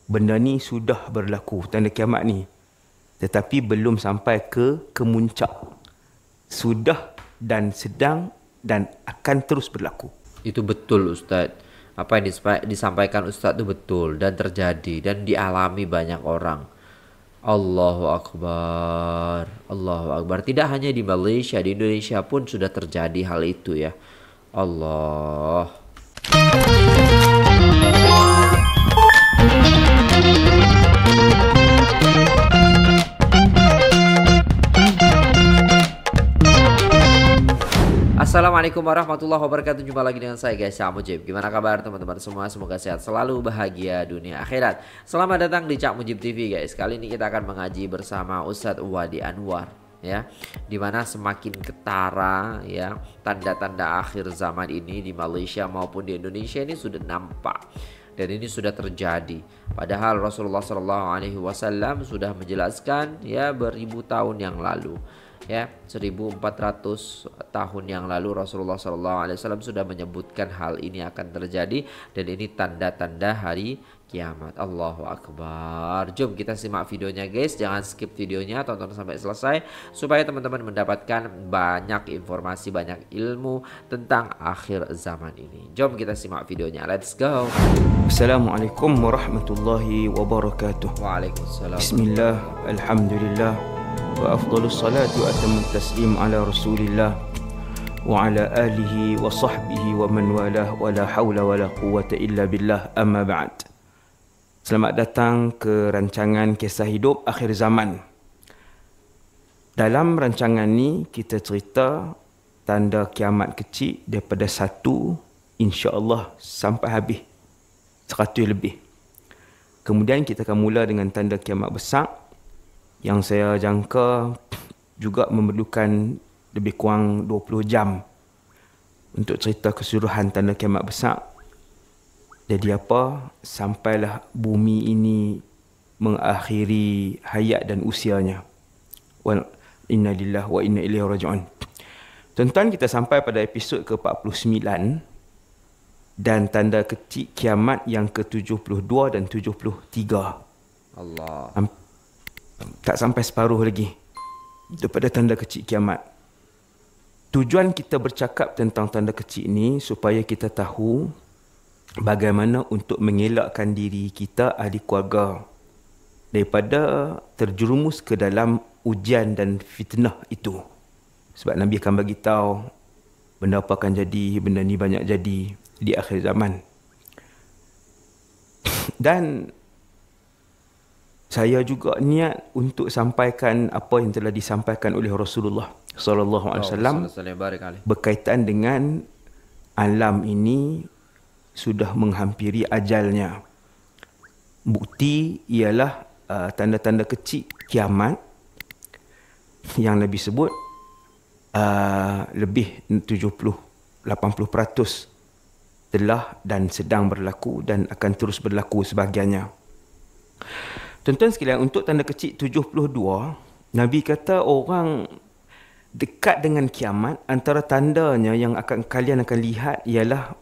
benda ni sudah berlaku, tanda kiamat ni. Tetapi belum sampai ke kemuncak. Sudah dan sedang dan akan terus berlaku. Itu betul Ustaz. Apa yang disampaikan Ustaz itu betul dan terjadi dan dialami banyak orang. Allahu Akbar. Allahu Akbar. Tidak hanya di Malaysia, di Indonesia pun sudah terjadi hal itu ya. Allah. Assalamualaikum warahmatullahi wabarakatuh. Jumpa lagi dengan saya guys, Cak Mujib. Gimana kabar teman-teman semua? Semoga sehat selalu, bahagia dunia akhirat. Selamat datang di Cak Mujib TV guys. Kali ini kita akan mengaji bersama Ustadz Wadi Anwar ya. Dimana semakin ketara ya tanda-tanda akhir zaman ini di Malaysia maupun di Indonesia ini sudah nampak. Dan ini sudah terjadi. Padahal Rasulullah SAW sudah menjelaskan ya beribu tahun yang lalu. Ya, 1400 tahun yang lalu Rasulullah SAW sudah menyebutkan hal ini akan terjadi. Dan ini tanda-tanda hari kiamat. Allahu Akbar. Jom kita simak videonya guys. Jangan skip videonya, tonton sampai selesai supaya teman-teman mendapatkan banyak informasi, banyak ilmu tentang akhir zaman ini. Jom kita simak videonya. Let's go. Assalamualaikum warahmatullahi wabarakatuh. Waalaikumsalam. Bismillah, alhamdulillah, wa afdalus salatu wa atamut taslim ala rasulillah wa ala alihi wa sahbihi wa man walah wa la hawla wa la quwwata illa billah, amma ba'd. Selamat datang ke rancangan kisah hidup akhir zaman. Dalam rancangan ni kita cerita tanda kiamat kecil daripada 1 insya-Allah sampai habis 100 lebih. Kemudian kita akan mula dengan tanda kiamat besar yang saya jangka juga memerlukan lebih kurang 20 jam untuk cerita keseluruhan tanda kiamat besar. Jadi apa? Sampailah bumi ini mengakhiri hayat dan usianya. Wa inna lillahi wa inna ilaihi raji'un. Tuan-tuan, kita sampai pada episod ke-49 dan tanda kecil kiamat yang ke-72 dan 73. Allah. Tak sampai separuh lagi daripada tanda kecil kiamat. Tujuan kita bercakap tentang tanda kecil ini supaya kita tahu bagaimana untuk mengelakkan diri kita, ahli keluarga, daripada terjerumus ke dalam ujian dan fitnah itu. Sebab Nabi akan bagi tahu benda apa akan jadi, benda ni banyak jadi di akhir zaman. Dan saya juga niat untuk sampaikan apa yang telah disampaikan oleh Rasulullah sallallahu alaihi wasallam berkaitan dengan alam ini sudah menghampiri ajalnya. Bukti ialah tanda-tanda kecil kiamat yang Nabi sebut lebih 70-80% telah dan sedang berlaku dan akan terus berlaku sebahagiannya. Tuan-tuan sekalian, untuk tanda kecil 72, Nabi kata orang dekat dengan kiamat, antara tandanya yang kalian akan lihat ialah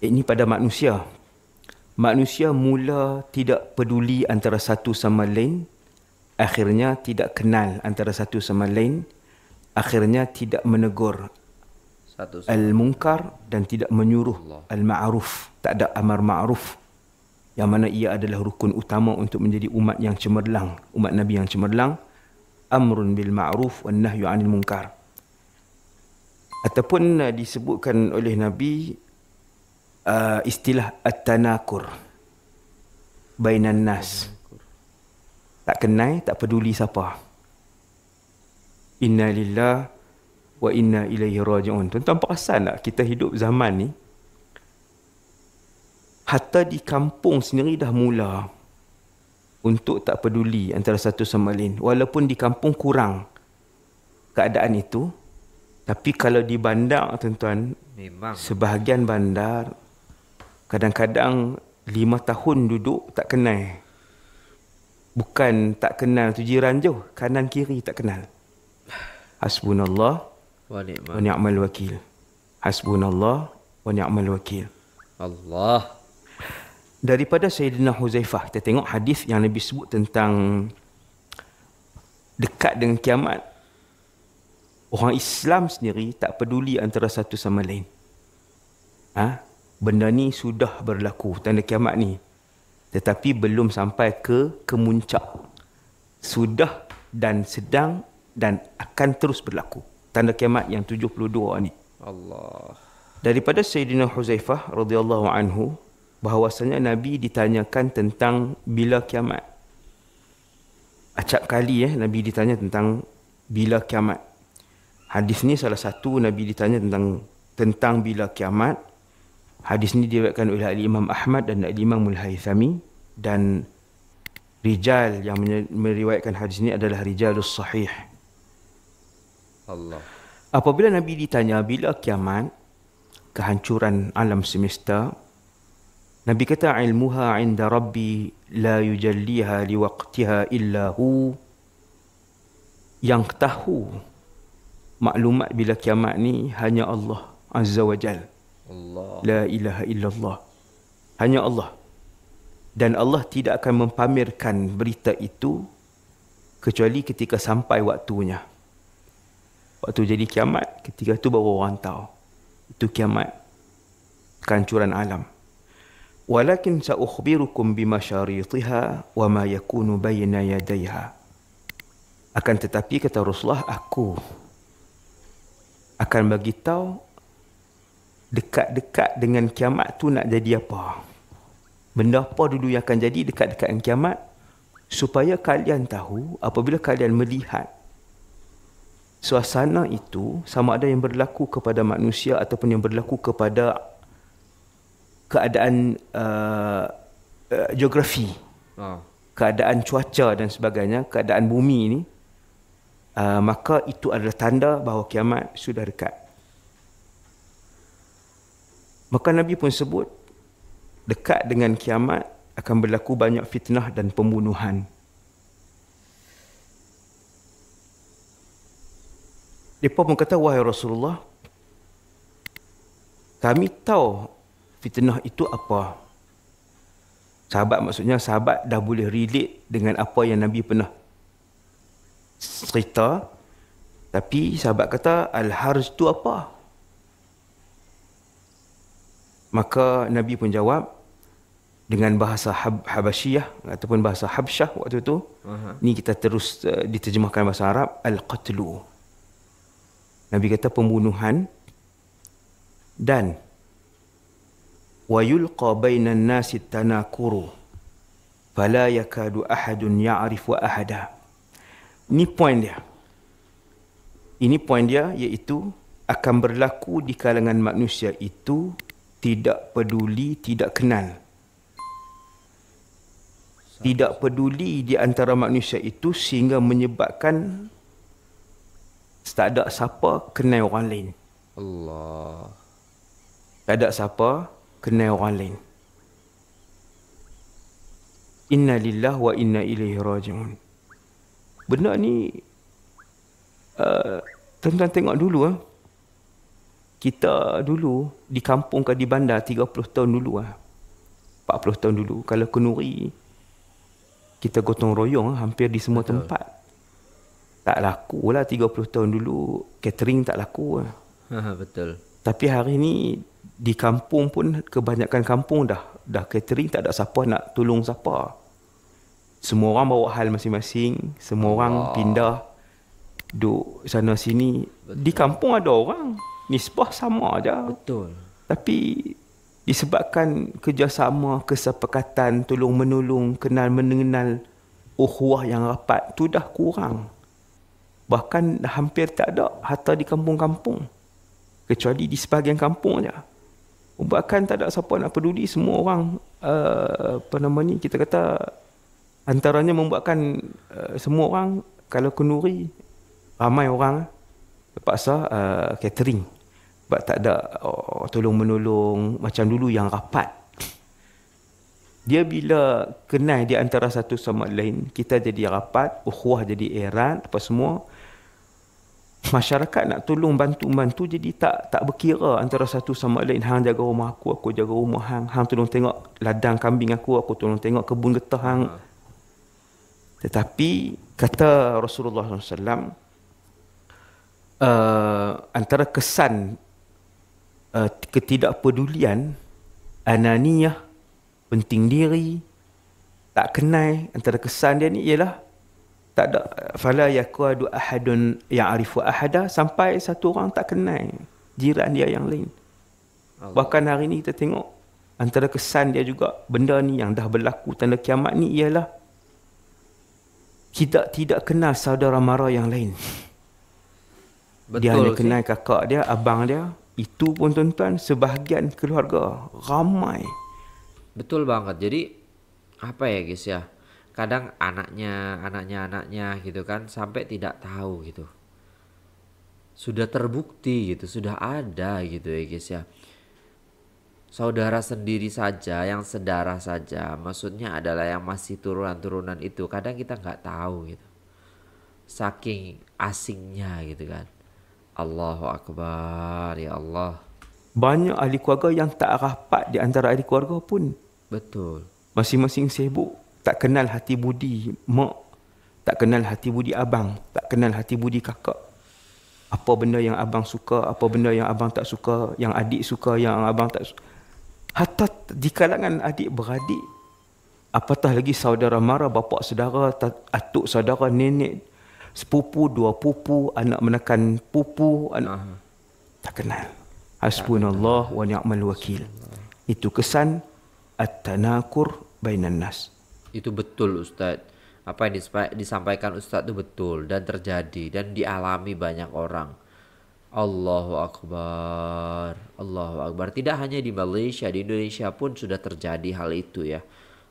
ini pada manusia. Manusia mula tidak peduli antara satu sama lain, akhirnya tidak kenal antara satu sama lain, akhirnya tidak menegur al-munkar dan tidak menyuruh al-ma'ruf. Tak ada amar ma'ruf, yang mana ia adalah rukun utama untuk menjadi umat yang cemerlang, umat Nabi yang cemerlang. Amrun bil ma'ruf wan nahyu 'anil munkar. Ataupun disebutkan oleh Nabi istilah at-tanakur bainan nas. Tak kenal, tak peduli siapa. Inna lillahi wa inna ilaihi raji'un. Tuan-tuan perasan tak kita hidup zaman ni, hatta di kampung sendiri dah mula untuk tak peduli antara satu sama lain. Walaupun di kampung kurang keadaan itu, tapi kalau di bandar tuan-tuan, Memang. sebahagian bandar kadang-kadang 5 tahun duduk tak kenal. Bukan tak kenal tu jiran jauh, kanan kiri tak kenal. Hasbunallah Wa wa ni'mal wakil. Hasbunallah wa ni'mal wakil. Allah. daripada Sayyidina Huzaifah, kita tengok hadis yang Nabi sebut tentang dekat dengan kiamat. Orang Islam sendiri tak peduli antara satu sama lain. Benda ni sudah berlaku, tanda kiamat ni. Tetapi belum sampai ke kemuncak. Sudah dan sedang dan akan terus berlaku. Tanda kiamat yang 72 ni. Allah. Daripada Sayyidina Huzaifah radhiyallahu anhu, bahawasanya Nabi ditanyakan tentang bila kiamat. Acap kali Nabi ditanya tentang bila kiamat. Hadis ni salah satu Nabi ditanya tentang bila kiamat. Hadis ni diriwayatkan oleh Imam Ahmad dan Imam Al-Haythami, dan rijal yang meriwayatkan hadis ni adalah rijalus sahih. Allah. Apabila Nabi ditanya bila kiamat, kehancuran alam semesta, Nabi kata, ilmuha inda Rabbi la yujalliha liwaqtiha illa hu. Yang tahu maklumat bila kiamat ni hanya Allah Azza wa Jal. Allah. La ilaha illallah. Hanya Allah. Dan Allah tidak akan mempamerkan berita itu kecuali ketika sampai waktunya. Waktu jadi kiamat, ketika itu baru orang tahu. Itu kiamat. Kehancuran alam. Walakin sa'ukhbirukum bimasharitiha wa ma yakunu bayna yadayha. Akan tetapi kata Rasulullah, aku akan bagi tahu dekat-dekat dengan kiamat tu nak jadi apa. Benda apa dulu yang akan jadi dekat-dekat dengan kiamat, supaya kalian tahu apabila kalian melihat suasana itu, sama ada yang berlaku kepada manusia ataupun yang berlaku kepada keadaan geografi, keadaan cuaca dan sebagainya, keadaan bumi ini, maka itu adalah tanda bahawa kiamat sudah dekat. Maka Nabi pun sebut, dekat dengan kiamat akan berlaku banyak fitnah dan pembunuhan. Mereka pun kata, wahai Rasulullah, kami tahu fitnah itu apa. Sahabat, maksudnya sahabat dah boleh relate dengan apa yang Nabi pernah cerita. Tapi sahabat kata, al-harj itu apa? Maka Nabi pun jawab dengan bahasa Habasyiyah ataupun bahasa Habsyah waktu itu. Ni kita terus diterjemahkan bahasa Arab, al-qatlu. Nabi kata pembunuhan, dan wa yulqa bainan nasi tanakuru fala yakadu ahadun ya'rifu ahada. Ini poin dia. Ini poin dia, iaitu akan berlaku di kalangan manusia itu tidak peduli, tidak kenal. Tidak peduli di antara manusia itu sehingga menyebabkan tak ada siapa kenal orang lain. Allah. Tak ada siapa kenal orang lain. Inna lillahi wa inna ilaihi raji'un. Benda ni tuan-tuan tengok dulu. Kita dulu di kampung ke di bandar 30 tahun dulu 40 tahun dulu, kalau kenduri kita gotong royong hampir di semua tempat. Tak laku lah 30 tahun dulu, catering tak laku. Betul. Tapi hari ni di kampung pun, kebanyakan kampung dah catering, tak ada siapa nak tolong siapa. Semua orang bawa hal masing-masing, semua orang pindah duduk sana sini. Betul. Di kampung ada orang, nisbah sama aja. Betul. Tapi disebabkan kerjasama, kesepakatan, tolong menolong, kenal mengenal, ukhuwah yang rapat tu dah kurang. Bahkan hampir tak ada harta di kampung-kampung, kecuali di sebahagian kampung je. Bahkan tak ada siapa nak peduli. Semua orang kita kata antaranya membuatkan semua orang, kalau kenduri ramai orang terpaksa catering, sebab tak ada tolong menolong macam dulu yang rapat. Dia bila kenal di antara satu sama lain, kita jadi rapat, ukhuwah jadi erat, apa semua, masyarakat nak tolong bantu jadi tak berkira antara satu sama lain. Hang jaga rumah aku jaga rumah hang. Hang tolong tengok ladang kambing aku tolong tengok kebun getah hang. Tetapi kata Rasulullah SAW, antara kesan ketidakpedulian, ananiyah, penting diri, tak kenal, antara kesan dia ni ialah tak ada fala yakadu ahadun ya'rifu ahada, sampai satu orang tak kenal jiran dia yang lain. Bahkan hari ni kita tengok antara kesan dia juga benda ni yang dah berlaku tanda kiamat ni ialah kita tidak kenal saudara mara yang lain. Betul, dia hanya kenal kakak dia, abang dia. Itu pun tuan-tuan sebahagian keluarga ramai. Betul banget. Jadi apa ya guys ya, kadang anaknya gitu kan sampai tidak tahu gitu. Sudah terbukti gitu, sudah ada gitu ya guys ya. Saudara sendiri saja, yang sedarah saja, maksudnya adalah yang masih turunan-turunan itu, kadang kita nggak tahu gitu. Saking asingnya gitu kan. Allahu Akbar, ya Allah. Banyak ahli keluarga yang tak rapat di antara ahli keluarga pun. Betul. Masing-masing sibuk, tak kenal hati budi mak, tak kenal hati budi abang, tak kenal hati budi kakak. Apa benda yang abang suka, apa benda yang abang tak suka, yang adik suka, yang abang tak suka. Hatta di kalangan adik beradik, apatah lagi saudara mara, bapa saudara, atuk saudara, nenek, sepupu, dua pupu, anak menekan pupu, anak tak kenal. Hasbunallah wa ni'mal wakil. Itu kesan at-tanakur bainan nas. Itu betul Ustaz. Apa yang disampaikan Ustaz itu betul dan terjadi dan dialami banyak orang. Allahu Akbar. Allahu Akbar. Tidak hanya di Malaysia, di Indonesia pun sudah terjadi hal itu ya.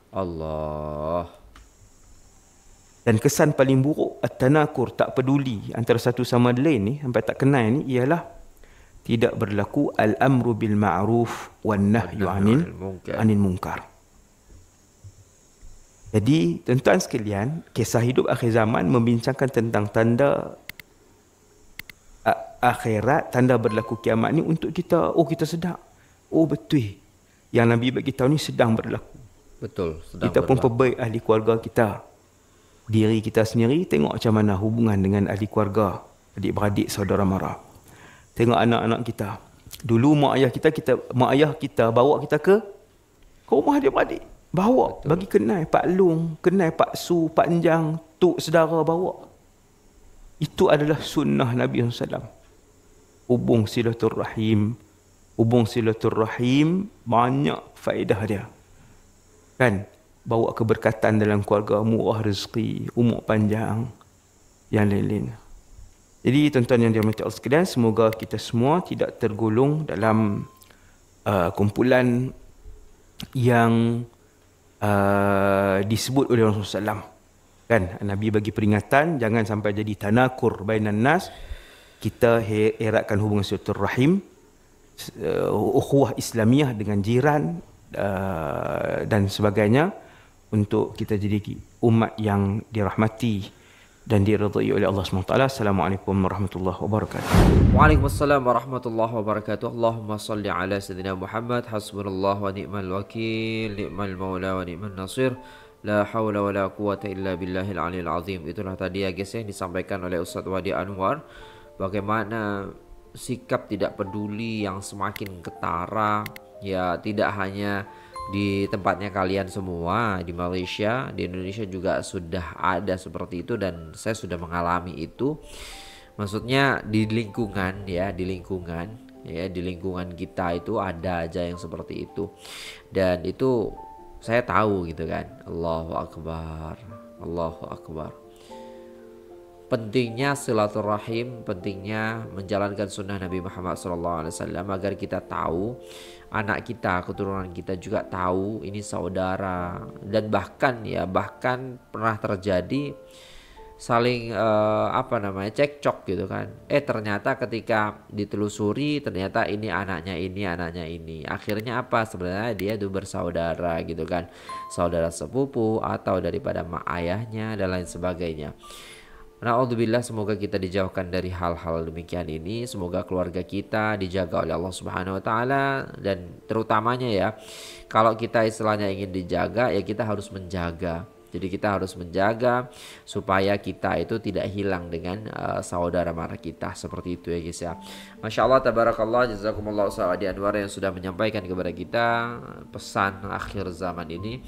Allah. Dan kesan paling buruk at-tanakur, tak peduli antara satu sama lain ni, sampai tak kenal ni, ialah tidak berlaku al-amru bil ma'ruf wan nahyu anil munkar. Jadi tuan-tuan sekalian, kisah hidup akhir zaman membincangkan tentang tanda akhirat, tanda berlaku kiamat ni untuk kita, kita sedar. Betul. Yang Nabi bagi tahu ni sedang berlaku. Betul, sedang kita berlaku. Pun perbaik ahli keluarga kita. Diri kita sendiri, tengok macam mana hubungan dengan ahli keluarga, adik-beradik, saudara mara. Tengok anak-anak kita. Dulu mak ayah kita bawa kita ke rumah adik-beradik. Bawa, betul. Bagi kenal Pak Long, kenal Pak Su, Pak Enjang, tok saudara bawa. Itu adalah sunnah Nabi SAW. Hubung silaturrahim. Hubung silaturrahim banyak faedah dia. Kan? Bawa keberkatan dalam keluarga, murah rezeki, umur panjang, yang lain-lain. Jadi tuan-tuan yang dirahmati Allah sekalian, semoga kita semua tidak tergolong dalam kumpulan yang disebut oleh Rasulullah SAW. Kan? Nabi bagi peringatan, jangan sampai jadi tanakur bainan nas. Kita eratkan hubungan silaturahim, ukhuwah Islamiyah dengan jiran dan sebagainya, untuk kita jadi umat yang dirahmati dan diridai oleh Allah SWT. Assalamualaikum warahmatullahi wabarakatuh. Waalaikumsalam warahmatullahi wabarakatuh. Allahumma salli ala sayyidina Muhammad. Hasbunallah wa ni'mal wakil, ni'mal maula wa ni'mal nasir. La hawla wa la quwata illa billahil aliyil azim. Itulah tadi ya guys yang disampaikan oleh Ustaz Wadi Anwar. Bagaimana sikap tidak peduli yang semakin ketara. Ya, tidak hanya di tempatnya kalian semua, di Malaysia, di Indonesia juga sudah ada seperti itu, dan saya sudah mengalami itu. Maksudnya di lingkungan di lingkungan kita itu ada aja yang seperti itu, dan itu saya tahu gitu kan. Allahu Akbar, Allahu Akbar. Pentingnya silaturahim, pentingnya menjalankan sunnah Nabi Muhammad SAW agar kita tahu, anak kita, keturunan kita juga tahu ini saudara. Dan bahkan pernah terjadi saling cekcok gitu kan. Ternyata ketika ditelusuri ternyata ini anaknya ini. Akhirnya apa? Sebenarnya dia itu bersaudara gitu kan. Saudara sepupu atau daripada mak ayahnya dan lain sebagainya. Na'udzubillah, semoga kita dijauhkan dari hal-hal demikian ini. Semoga keluarga kita dijaga oleh Allah Subhanahu wa taala, dan terutamanya ya, kalau kita istilahnya ingin dijaga ya kita harus menjaga. Jadi kita harus menjaga supaya kita itu tidak hilang dengan saudara mara kita, seperti itu ya guys ya. Masya Allah, tabarakallah, jazakumullah Ustaz Anwar yang sudah menyampaikan kepada kita pesan akhir zaman ini.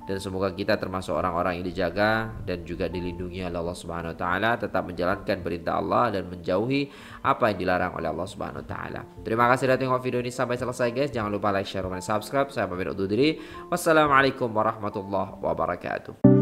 Dan semoga kita termasuk orang-orang yang dijaga dan juga dilindungi oleh Allah Subhanahu wa taala, tetap menjalankan perintah Allah dan menjauhi apa yang dilarang oleh Allah Subhanahu wa taala. Terima kasih sudah tengok video ini sampai selesai guys. Jangan lupa like, share, dan subscribe. Saya pamit undur diri. Wassalamualaikum warahmatullahi wabarakatuh.